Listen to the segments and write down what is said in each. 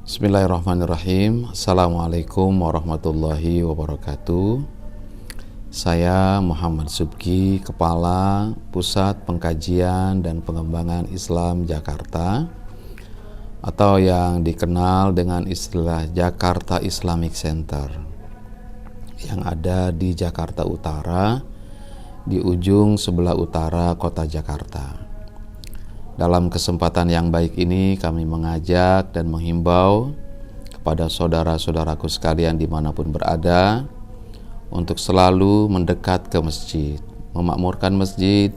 Bismillahirrahmanirrahim. Assalamualaikum warahmatullahi wabarakatuh. Saya Muhammad Subki, Kepala Pusat Pengkajian dan Pengembangan Islam Jakarta, atau yang dikenal dengan istilah Jakarta Islamic Center, yang ada di Jakarta Utara, di ujung sebelah utara kota Jakarta. Dalam kesempatan yang baik ini kami mengajak dan menghimbau kepada saudara-saudaraku sekalian dimanapun berada untuk selalu mendekat ke masjid, memakmurkan masjid,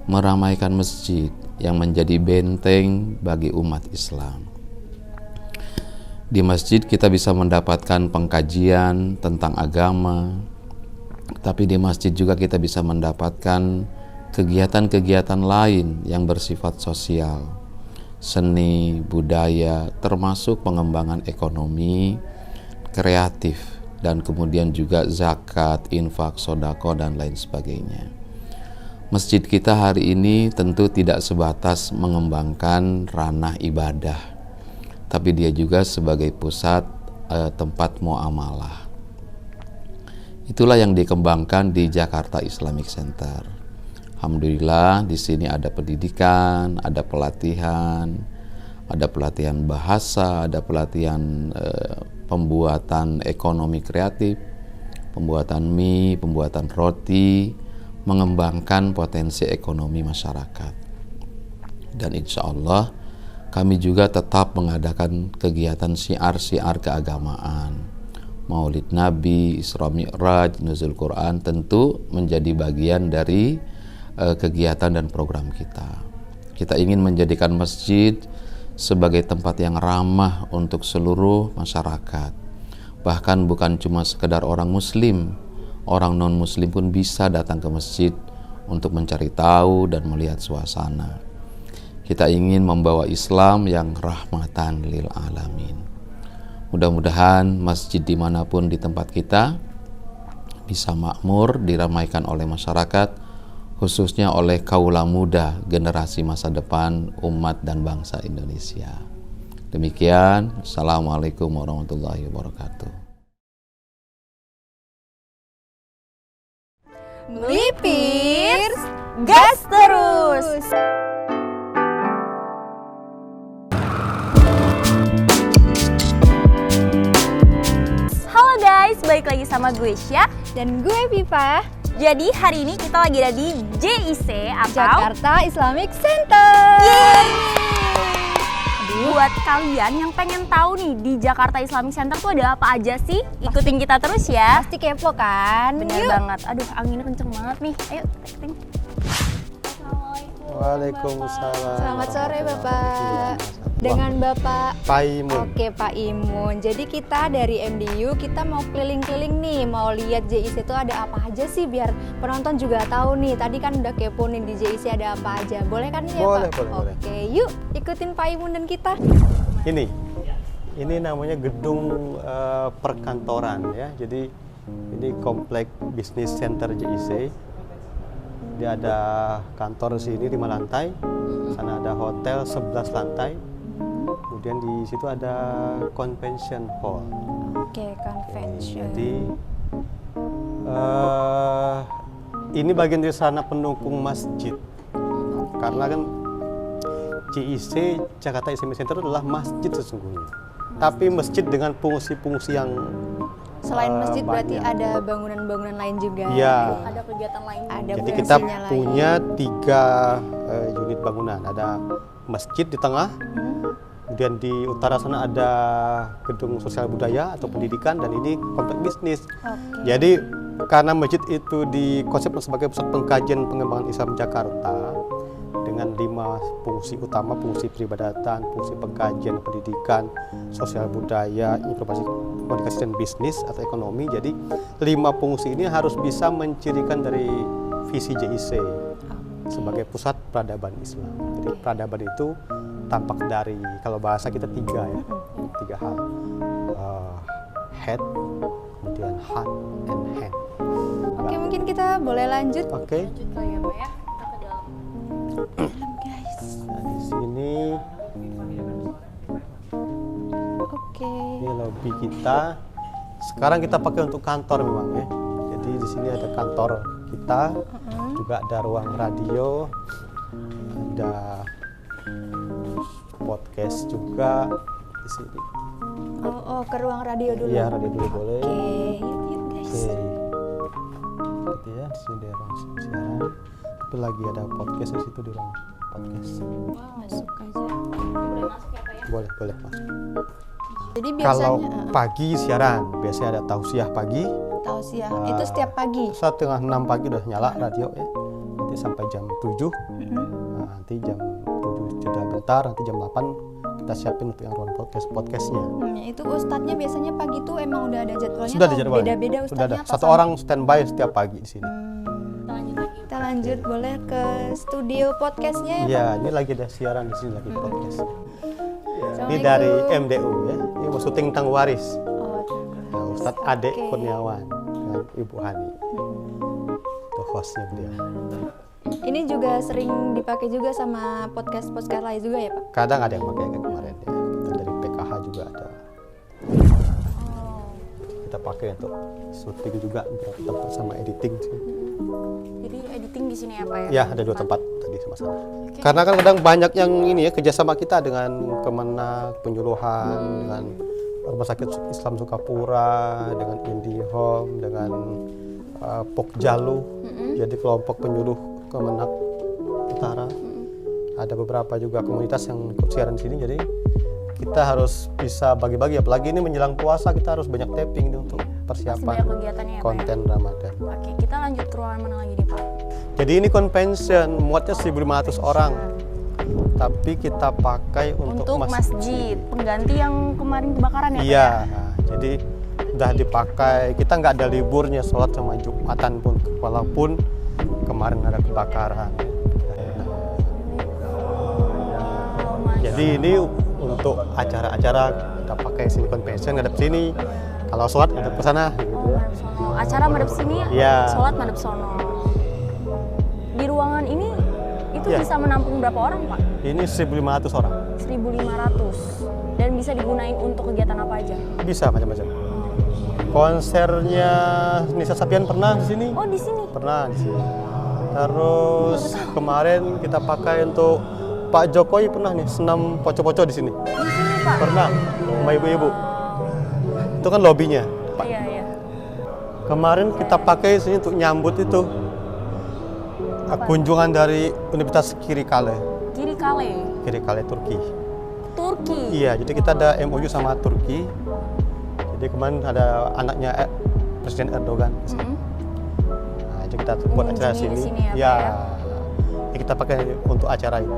meramaikan masjid yang menjadi benteng bagi umat Islam. Di masjid kita bisa mendapatkan pengkajian tentang agama, tapi di masjid juga kita bisa mendapatkan kegiatan-kegiatan lain yang bersifat sosial, seni, budaya, termasuk pengembangan ekonomi, kreatif, dan kemudian juga zakat, infak, sodako, dan lain sebagainya. Masjid kita hari ini tentu tidak sebatas mengembangkan ranah ibadah, tapi dia juga sebagai pusat tempat muamalah. Itulah yang dikembangkan di Jakarta Islamic Center. Alhamdulillah di sini ada pendidikan, ada pelatihan bahasa, ada pelatihan pembuatan ekonomi kreatif, pembuatan mie, pembuatan roti, mengembangkan potensi ekonomi masyarakat. Dan insya Allah kami juga tetap mengadakan kegiatan syiar-syiar keagamaan, Maulid Nabi, Isra Mi'raj, Nuzul Quran, tentu menjadi bagian dari kegiatan dan program kita. Kita ingin menjadikan masjid sebagai tempat yang ramah untuk seluruh masyarakat. Bahkan bukan cuma sekedar orang muslim, orang non-muslim pun bisa datang ke masjid untuk mencari tahu dan melihat suasana. Kita ingin membawa Islam yang rahmatan lil alamin. Mudah-mudahan masjid dimanapun di tempat kita bisa makmur, diramaikan oleh masyarakat, khususnya oleh kaula muda generasi masa depan umat dan bangsa Indonesia. Demikian, Assalamualaikum warahmatullahi wabarakatuh. Melipir, gas terus! Halo guys, balik lagi sama gue Syah dan gue Pipa. Jadi hari ini kita lagi ada di JIC atau Jakarta Islamic Center. Yeay! Buat kalian yang pengen tahu nih di Jakarta Islamic Center tuh ada apa aja sih, ikutin kita terus ya. Pasti kepo kan? Bener banget. Aduh, anginnya kenceng banget nih. Ayo, tekting. Waalaikumsalam. Selamat sore Bapak. Dengan Bapak Pak Imun. Oke, Pak Imun. Jadi kita dari MDU kita mau keliling-keliling nih, mau lihat JIC itu ada apa aja sih biar penonton juga tahu nih. Tadi kan udah kepo nih di JIC ada apa aja. Boleh kan ya, Boleh, Pak? boleh. Oke, yuk ikutin Pak Imun dan kita. Ini namanya gedung perkantoran ya. Jadi ini komplek bisnis center JIC. Dia ada kantor di sini 5 lantai, sana ada hotel 11 lantai. Kemudian di situ ada convention hall. Oke, convention. Jadi ini bagian dari sarana pendukung masjid. Karena kan JIC Jakarta Islamic Center adalah masjid sesungguhnya. Tapi masjid dengan fungsi-fungsi yang Selain masjid berarti banyak. ada bangunan-bangunan lain juga. Iya. Ada kegiatan lain. Ada Jadi kita fungsinya lain. punya 3 unit bangunan. Ada masjid di tengah, kemudian di utara sana ada gedung sosial budaya atau pendidikan, dan ini komplek bisnis. Oke. Jadi karena masjid itu dikonsepkan sebagai pusat pengkajian pengembangan Islam Jakarta dengan 5 fungsi utama, fungsi peribadatan, fungsi pengkajian pendidikan, sosial budaya, informasi komunikasi dan bisnis atau ekonomi. Jadi 5 fungsi ini harus bisa mencirikan dari visi JIC sebagai pusat peradaban Islam. Jadi peradaban itu tampak dari, kalau bahasa kita 3 ya, 3 hal, head, kemudian heart, and hand. Oke, mungkin kita boleh lanjut. Oke. Lanjut kali ya, Mbak ya. Kita ke dalam. Guys. Nah, di sini kita. Sekarang kita pakai untuk kantor memang ya. Jadi di sini ada kantor kita, juga ada ruang radio, ada podcast juga di sini. Oh, ke ruang radio dulu. Iya, radio dulu boleh. Oke, yuk guys. Oke. Gitu ya, di sini ada ruang siaran. Itu lagi ada podcast di situ di ruang podcast. Masuk aja. Boleh masuk. Jadi Kalau biasanya pagi siaran, biasanya ada tausiah pagi. tausiah itu setiap pagi. 5:30 pagi udah nyala radio ya. Nanti sampai jam 7. Nah, nanti jam 7 jeda bentar, nanti jam 8 kita siapin untuk yang ruang podcastnya. Itu ustadznya biasanya pagi tuh emang udah ada jadwalnya. Sudah ada atau jadwalnya. beda-beda Sudah ustadznya. ada. apa Satu sama? orang standby setiap pagi di sini. Kita lanjut boleh ke studio podcastnya ya. Iya, ini lagi ada siaran di sini lagi podcast. Ini Assalamualaikum. dari MDU ya. Ini mau syuting Tang Waris. Oh, Nah, Ustadz Ade Oke. Kurniawan dengan Ibu Hani. Itu hostnya beliau. Ini juga sering dipakai juga sama podcast lain juga ya Pak? Kadang ada yang pakai kayak kemarin ya. Kita dari PKH juga ada. Kita pakai untuk syuting juga beberapa tempat sama editing sih. Jadi editing di sini ya Pak ya? Ya, ada 2 tempat tadi sama-sama. Karena kan kadang banyak yang ini ya kerjasama kita dengan Kemenak, penyuluhan, dengan Rumah Sakit Islam Sukapura, dengan IndiHome, dengan Pokjalu. Jadi kelompok penyuluh Kemenak Utara. Ada beberapa juga komunitas yang ikut siaran di sini. Jadi kita harus bisa bagi-bagi. Apalagi ini menjelang puasa kita harus banyak taping nih untuk persiapan banyak kegiatannya ya, Pak, konten Ramadan. Oke, kita lanjut ke ruangan mana lagi nih Pak? Jadi ini convention, muatnya 1.500 orang. Tapi kita pakai untuk masjid, pengganti yang kemarin kebakaran ya Pak? Iya, jadi udah dipakai. Kita nggak ada liburnya sholat sama Jumatan pun, walaupun kemarin ada kebakaran. Jadi ini untuk acara-acara kita pakai sini convention ngadep sini. Kalau sholat ngadep ke sana gitu ya. Oh, acara madep sini, Iya. sholat madep sono. Di ruangan ini itu Iya. bisa menampung berapa orang Pak? Ini 1.500 orang. 1.500. Dan bisa digunain untuk kegiatan apa aja? Bisa macam-macam. Konsernya Nisa Sapian pernah di sini? Oh, di sini. Pernah di sini. Terus kemarin kita pakai untuk Pak Jokowi pernah nih senam poco-poco di sini. Di sini Pak. Pernah sama ibu-ibu. Itu kan lobbynya. Pak. Iya, iya. Kemarin kita pakai sini untuk nyambut itu kunjungan dari Universitas Kirikale Kirikale, Turki. Turki. Iya, jadi kita ada MOU sama Turki. Jadi kemarin ada anaknya Presiden Erdogan. Nah, jadi kita buat acara Mengunjungi sini. di sini ya, Ya, Pak, ya kita pakai untuk acara itu.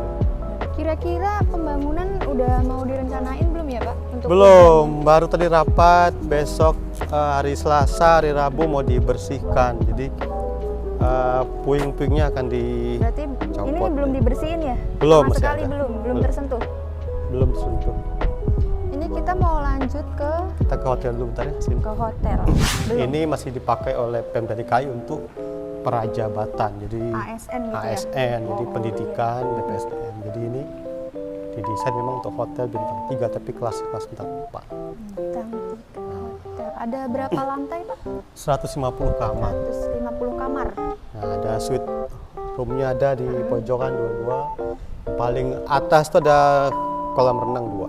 Kira-kira pembangunan udah mau direncanain belum ya Pak? Untuk Belum, baru tadi rapat. Besok hari Selasa, hari Rabu mau dibersihkan. Jadi puing-puingnya akan berarti dicopot. ini belum dibersihin ya? Belum, Sama masih sekali ada. belum Belum. tersentuh. Belum disentuh. Ini kita mau lanjut ke Kita ke hotel dulu bentar ya. Sini. hotel. Belum. Ini masih dipakai oleh Pemda DKI untuk perajabatan. Jadi ASN gitu ya? ASN, jadi pendidikan, BPSDM. Jadi ini didesain memang untuk hotel bintang 3 tapi kelas bintang 4. Bintang 3 hotel. Ada berapa lantai Pak? 150 kamar. 150 kamar. Nah, ada suite roomnya ada di pojokan 2. Paling atas tuh ada kolam renang 2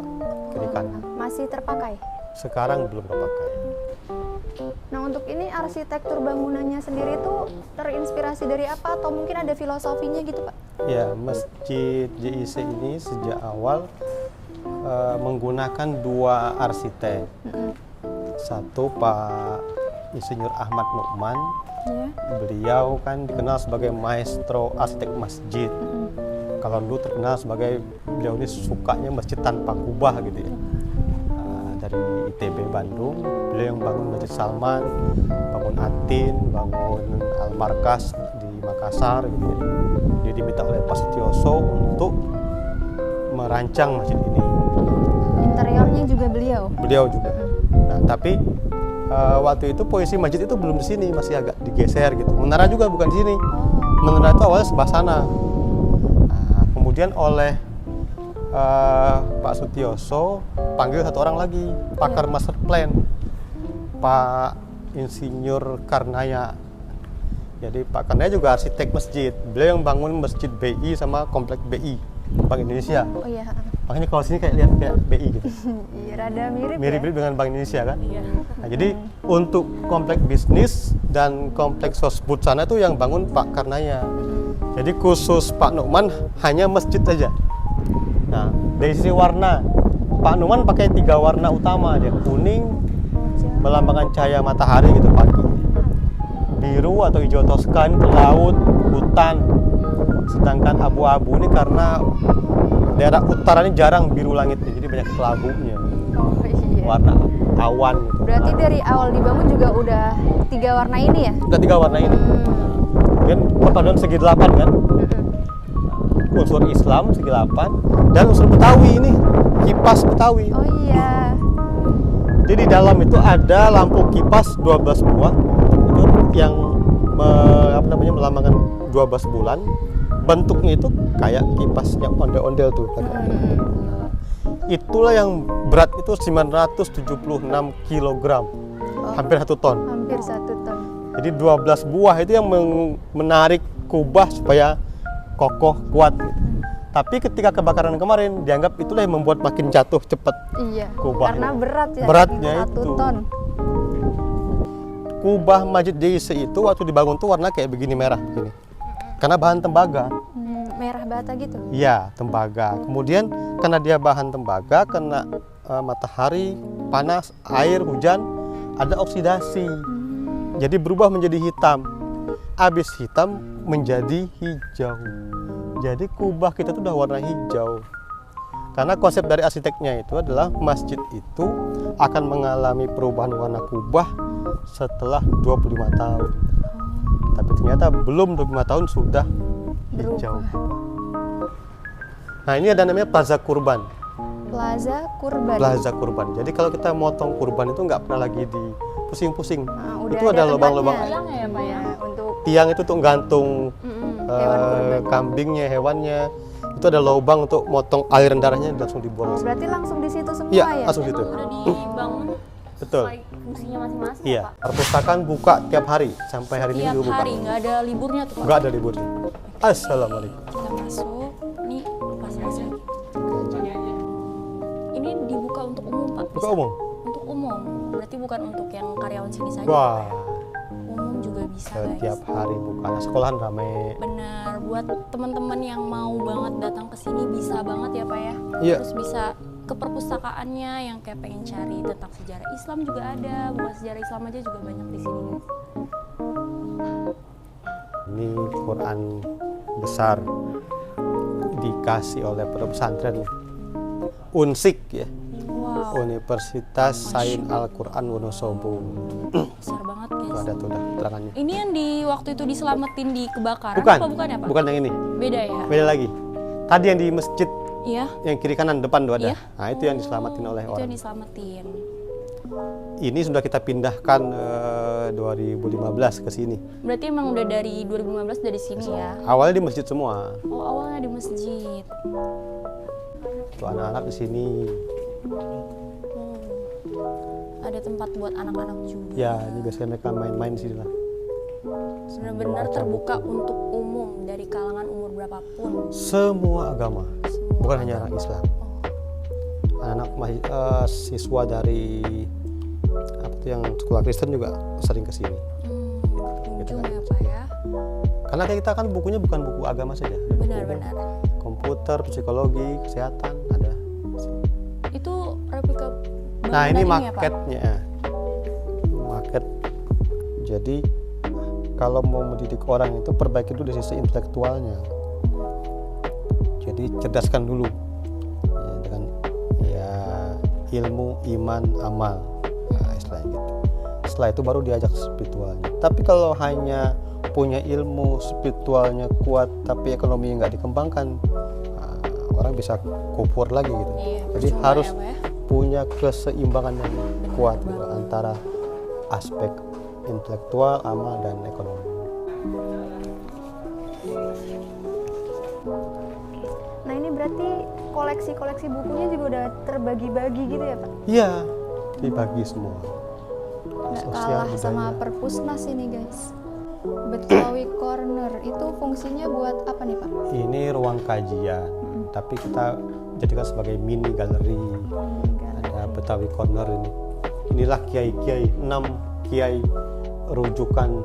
kiri kanan. Masih terpakai. Sekarang belum terpakai. Nah untuk ini arsitektur bangunannya sendiri tuh terinspirasi dari apa atau mungkin ada filosofinya gitu Pak? Ya, Masjid JIC ini sejak awal menggunakan 2 arsitek. Satu Pak Insinyur Ahmad Nukman, Ya. beliau kan dikenal sebagai maestro arsitek masjid. Kalau dulu terkenal sebagai beliau ini sukanya masjid tanpa kubah gitu ya. Dari ITB Bandung, beliau yang bangun Masjid Salman, bangun Atin, bangun Al-Markas di Makassar gitu ya. Dia diminta oleh Pak Sutioso untuk merancang masjid ini. Interiornya juga beliau. Beliau juga. Nah, tapi waktu itu posisi masjid itu belum di sini, masih agak digeser gitu. Menara juga bukan di sini. Menara itu awalnya sebelah sana. Nah, kemudian oleh Pak Sutioso panggil satu orang lagi, pakar master plan, Pak Insinyur Karnaya. Jadi Pak Karnaya juga arsitek masjid. Beliau yang bangun masjid BI sama kompleks BI Bank Indonesia. Oh iya. Makanya kalau sini kayak lihat kayak BI gitu. Iya, rada mirip. Mirip-mirip Ya? dengan Bank Indonesia kan. Iya. Nah, jadi untuk kompleks bisnis dan kompleks sosbud sana itu yang bangun Pak Karnaya. Jadi khusus Pak Nukman hanya masjid saja. Nah, dari sisi warna, Pak Nukman pakai 3 warna utama dia, kuning melambangkan cahaya matahari gitu pagi, biru atau hijau Toskan ke laut, hutan, sedangkan abu-abu ini karena daerah utara ini jarang biru langitnya, jadi banyak kelabunya, Oh iya. warna awan gitu. Berarti dari awal dibangun juga udah 3 warna ini ya? Udah 3 warna ini. Kemudian perpaduan segi 8 kan, unsur Islam segi 8 dan unsur Betawi ini, kipas Betawi. Oh iya. Jadi di dalam itu ada lampu kipas 12 buah itu yang melambangkan 12 bulan. Bentuknya itu kayak kipas yang ondel-ondel tuh. Itulah yang berat itu 976 kg, hampir 1 ton. Hampir 1 ton. Jadi 12 buah itu yang menarik kubah supaya kokoh kuat gitu. Tapi ketika kebakaran kemarin dianggap itulah yang membuat makin jatuh cepat. Iya. Kubah Karena itu. berat ya. Beratnya 1 itu. ton. Kubah Masjid JIC itu waktu dibangun tuh warna kayak begini, merah begini. Karena bahan tembaga. Merah bata gitu. Iya, tembaga. Kemudian karena dia bahan tembaga, kena matahari, panas, air, hujan, ada oksidasi. Jadi berubah menjadi hitam. Habis hitam menjadi hijau. Jadi kubah kita itu udah warna hijau. Karena konsep dari arsiteknya itu adalah masjid itu akan mengalami perubahan warna kubah setelah 25 tahun. Tapi ternyata belum 25 tahun sudah hijau. Nah, ini ada namanya Plaza Kurban. Plaza Kurban. Plaza Kurban. Jadi kalau kita motong kurban itu nggak pernah lagi pusing-pusing. Nah, udah Itu ada lubang-lubang. tempatnya. Tiang ya Pak ya? Untuk Tiang itu tuh gantung hewan kurban. kambingnya, hewannya. Itu ada lubang untuk motong aliran darahnya langsung dibuang. Berarti langsung di situ semua Iya, ya? langsung situ. Udah dibangun Betul. sesuai fungsinya masing-masing Iya. ya Pak? Perpustakaan buka tiap hari sampai hari ini Tiap juga buka. hari, nggak ada liburnya tuh Pak? Nggak ada liburnya. Assalamualaikum. Kita masuk, nih pas lagi. Ini dibuka untuk umum Pak? Buka Bisa? umum. Untuk umum, berarti bukan untuk yang karyawan sini saja Wah, Pak ya? Umum juga bisa setiap guys. hari buka. Nah, sekolahan ramai. Benar, buat teman-teman yang mau banget datang ke sini bisa banget ya Pak ya. Iya. Terus bisa ke perpustakaannya yang kayak pengen cari tentang sejarah Islam juga ada, bukan sejarah Islam aja juga banyak di sini guys. Ini Quran besar dikasih oleh pondok pesantren Unsik ya. Wow, Universitas Sains Al-Quran Wonosobo. besar banget Itu guys. ada tuh udah keterangannya. Ini yang di waktu itu diselamatin di kebakaran Bukan, apa bukan ya Pak? bukan yang ini. Beda ya? Beda lagi. Tadi yang di masjid Iya. yang kiri kanan depan tuh ada. Iya. Nah, itu yang diselamatin oleh Itu orang. yang diselamatin. Ini sudah kita pindahkan 2015 ke sini. Berarti emang udah dari 2015 dari sini ya? Awalnya di masjid semua. Oh awalnya di masjid. Tuh anak-anak di sini. Ada tempat buat anak-anak juga. Ya, ini biasanya mereka main-main di sini lah. Benar-benar terbuka untuk umum dari kalangan umur berapapun. Semua agama, Semua bukan hanya orang Islam. Anak siswa dari apa tuh yang sekolah Kristen juga sering ke sini. Berkunjung ya Pak ya. Karena kita kan bukunya bukan buku agama saja. Ada buku Benar-benar. komputer, psikologi, kesehatan ada. Itu replika Nah, ini bangunan ya, Pak? marketnya. Market. Jadi kalau mau mendidik orang itu perbaiki dulu dari sisi intelektualnya. Jadi cerdaskan dulu ya, dengan ya ilmu, iman, amal, nah, istilahnya gitu. Setelah itu baru diajak spiritualnya. Tapi kalau hanya punya ilmu, spiritualnya kuat tapi ekonominya nggak dikembangkan, nah, orang bisa kufur lagi gitu. Iya, Jadi percuma harus ya, Pak ya? punya keseimbangan yang kuat gitu, antara aspek intelektual, amal, dan ekonomi. Nah ini berarti koleksi-koleksi bukunya juga udah terbagi-bagi gitu ya Pak? Iya, dibagi semua. Nggak Sosial kalah sama budaya. perpusnas ini guys. Betawi Corner itu fungsinya buat apa nih Pak? Ini ruang kajian, tapi kita jadikan sebagai mini galeri. Ada Betawi Corner ini. Inilah kiai-kiai, 6 kiai rujukan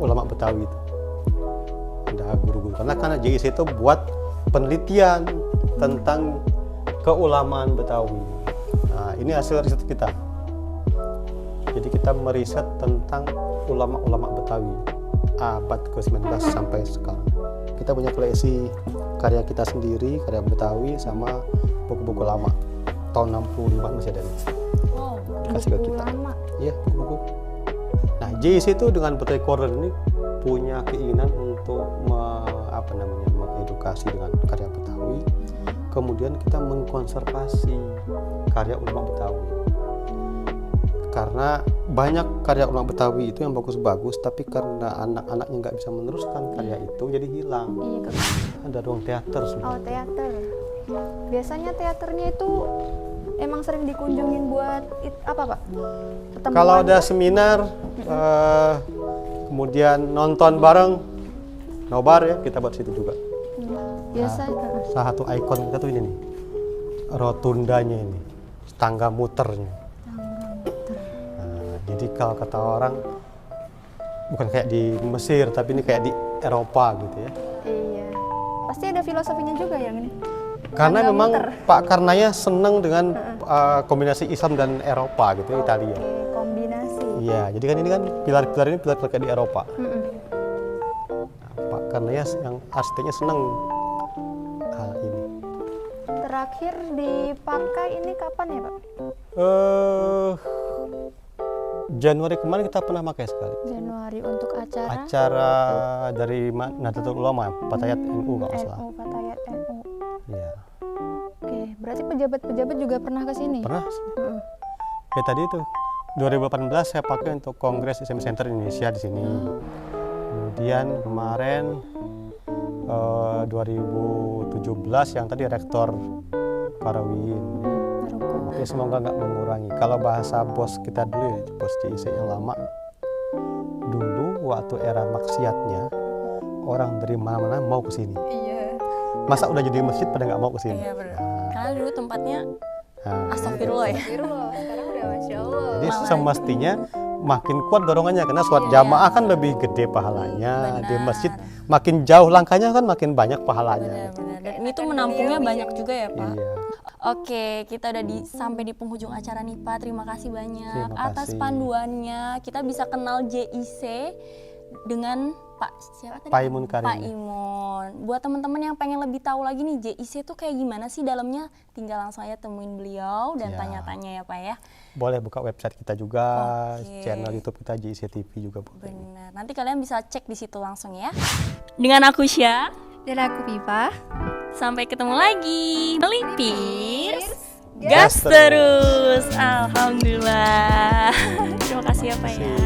ulama Betawi itu. Ada guru-guru. Karena JIC itu buat penelitian tentang keulamaan Betawi. Nah, ini hasil riset kita. Jadi kita meriset tentang ulama-ulama Betawi abad ke-19 sampai sekarang. Kita punya koleksi karya kita sendiri, karya Betawi sama buku-buku lama. Tahun 65 masih ada nih. Wow. Kasih ke kita. Lama. Iya, buku-buku. Nah, JIC itu dengan Betawi Corner ini punya keinginan untuk mengedukasi dengan karya Betawi. Kemudian kita mengkonservasi karya ulama Betawi. Karena banyak karya ulama Betawi itu yang bagus-bagus, tapi karena anak-anaknya nggak bisa meneruskan karya itu, jadi hilang. Iya Kak. Ada ruang teater Oh sebenarnya. teater. Biasanya teaternya itu emang sering dikunjungin buat apa Pak? Pertemuan Kalau ada gitu? seminar, kemudian nonton bareng, nobar ya, kita buat situ juga. Biasa. Salah satu ikon kita tuh ini nih, rotundanya ini, tangga muternya. Nah, jadi kalau kata orang, bukan kayak di Mesir, tapi ini kayak di Eropa gitu ya. Iya. Pasti ada filosofinya juga yang ini. Karena Tangga memang muter. Pak Karnaya seneng dengan kombinasi Islam dan Eropa gitu ya, Italia. Oke, kombinasi. Iya, jadi kan ini kan pilar-pilar ini pilar kayak di Eropa. Mm-mm. Nah, Pak Karnaya yang arsiteknya seneng hal ini. Terakhir dipakai ini kapan ya Pak? Januari kemarin kita pernah pakai sekali. Januari untuk acara Acara dari Nahdlatul Ulama, Fatayat NU kalau nggak salah. NU, Fatayat NU. Iya. Oke, berarti pejabat-pejabat juga pernah ke sini? Pernah. Mm-mm. Kayak tadi itu 2018 saya pakai untuk Kongres Islamic Center Indonesia di sini. Kemudian kemarin 2017 yang tadi Rektor Karawin. Maroko. Ya, semoga nggak mengurangi. Kalau bahasa bos kita dulu ya, bos JIC yang lama, dulu waktu era maksiatnya orang dari mana-mana mau ke sini. Iya. Masa udah jadi masjid pada nggak mau ke sini. Iya benar. Karena dulu tempatnya Nah, astagfirullah ya. Astagfirullah, sekarang udah Masya Allah. jadi semestinya makin kuat dorongannya karena sholat jamaah kan lebih gede pahalanya. Di Benar. masjid makin jauh langkahnya kan makin banyak pahalanya. Benar-benar. Dan ini tuh menampungnya banyak juga ya Pak. Iya. Oke, kita udah sampai di penghujung acara nih Pak. Terima kasih banyak Terima atas kasih. panduannya. Kita bisa kenal JIC dengan Pak siapa tadi? Pak Imun Karim. Pak Imun. Buat teman-teman yang pengen lebih tahu lagi nih JIC tuh kayak gimana sih dalamnya, tinggal langsung aja temuin beliau dan Ya. tanya-tanya ya Pak ya. Boleh buka website kita juga, Oke. channel YouTube kita JIC TV juga boleh. Benar. Nanti kalian bisa cek di situ langsung ya. Dengan aku Syah. Dan aku Pipa. Sampai ketemu lagi. Melipir. Gas Gas terus. Alhamdulillah. Terima kasih ya Pak ya.